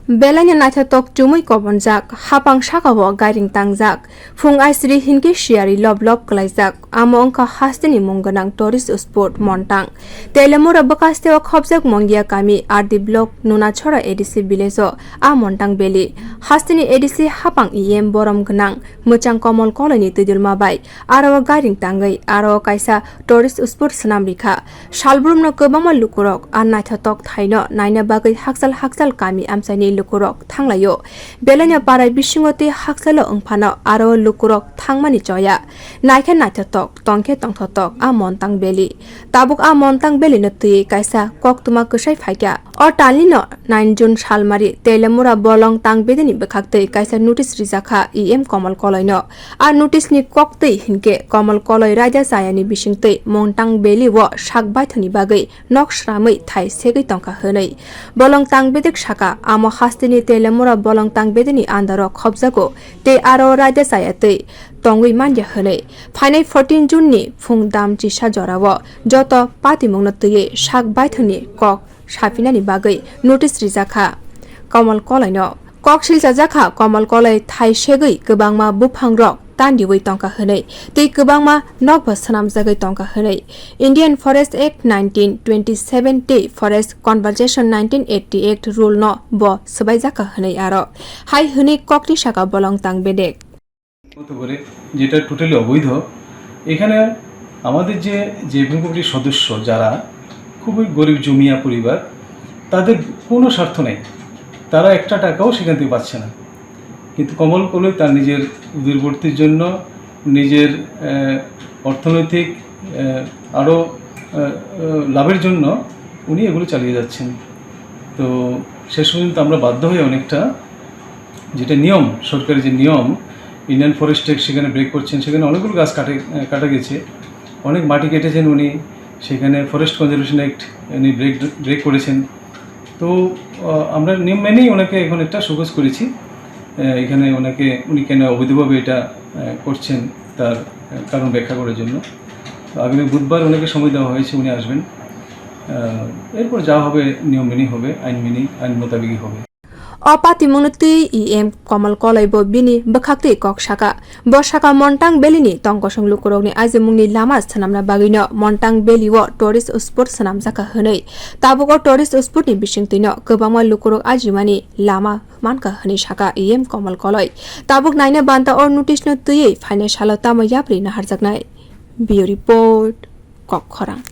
Belanya naithatok chumui kobonjak haphang sakao gairing tangjak phung aisri hinke shiari lob kalaijak amo ongkha hasteni mongganang tourist spot Montang teliamura bwkhaktwi khobjak mongia kami ardi block nunachora edc village a Montang beli hasteni edc haphang EM borom gnang muchang kamal koloni tudilma bai aro gairing tangai aro kaisa tourist spot snamrikha salbrumno kwbangma lukurok a naithatok thaino naina bagai haksal kami amsani lukurok thanglayo belanya parai bisingote haksalo ongphano aro lukurok thangmani choya naikha naithatok tongkha a Montang beli tabuk a Montang beli no tui kaisa koktuma kusai phaikya o talino 9 June salmari teliamura Bolong tang bedekni bwkhaktwi kaisa notice rijak EM Kamal kolaino a notice ni koktwi hinke Kamal kolai raida sayani bisingtwi Montang beli wo sakbaithoni bagai nok shramui thai segwi tongkha hwnei Bolong tang bedek saka amo hasteni teliamura Bolong tang bedekni andaro khobjago te aro raida sayatwi tongwi manja hwnei phainai 14 June ni phung damchi sajorao joto patimungno tui sakbaithoni kok safinani bagai notice rijak Kamal kolaino koktisajak Kamal kolai thai segwi kwbangma buphangrok tandiwi tongkha hwnei tei kwbangma nokba swnamjagwi tongkha hwnei Indian Forest Act 1927 tei Forest Conservation 1988 rule no bo sbaijaka hwnei aro hai hwnei koktisajak Bolong tang bedek যেটা totally অবৈধ এখানে আমাদের যে ভূমিকমিটির সদস্য যারা খুবই গরিব জমিয়া পরিবার তাদের কোনো স্বার্থ নেই তারা একটা টাকাও সেখান থেকে পাচ্ছে না কিন্তু কমল কলই তার নিজের দূরবর্তীর জন্য নিজের অর্থনৈতিক আরও লাভের জন্য উনি এগুলো চালিয়ে যাচ্ছেন তো শেষ পর্যন্ত আমরা বাধ্য হয়ে অনেকটা যেটা নিয়ম সরকারি যে নিয়ম ইন্ডিয়ান ফরেস্ট অ্যাক্ট সেখানে ব্রেক করছেন সেখানে অনেকগুলো গাছ কাটা গেছে অনেক মাটি কেটেছেন উনি সেখানে ফরেস্ট কনজারভেশন অ্যাক্ট উনি ব্রেক করেছেন তো আমরা নিয়ম মেনেই ওনাকে এখন একটা শোকজ করেছি এখানে উনি কেন অবৈধভাবে এটা করছেন তার কারণ ব্যাখ্যা করার জন্য আগামী বুধবার ওনাকে সময় দেওয়া হয়েছে উনি আসবেন এরপর যা হবে নিয়ম মেনেই হবে আইন মোতাবেকই হবে Opati munutui EM Kamal kolai bo bini bwkhaktwi koksaka bo saka Montang belini tongkosong lukurokni ajemungni lama sanamna bagino Montang beli wo tourist spot sanamjaka hwnei tabuko tourist spot ni bisingtwino kwbangma lukurok ajimani lama manka hwnei saka EM Kamal kolai tabuk naina banta or notice no tui phainai salo tamo yapri na harjaknai bio report kokkhorang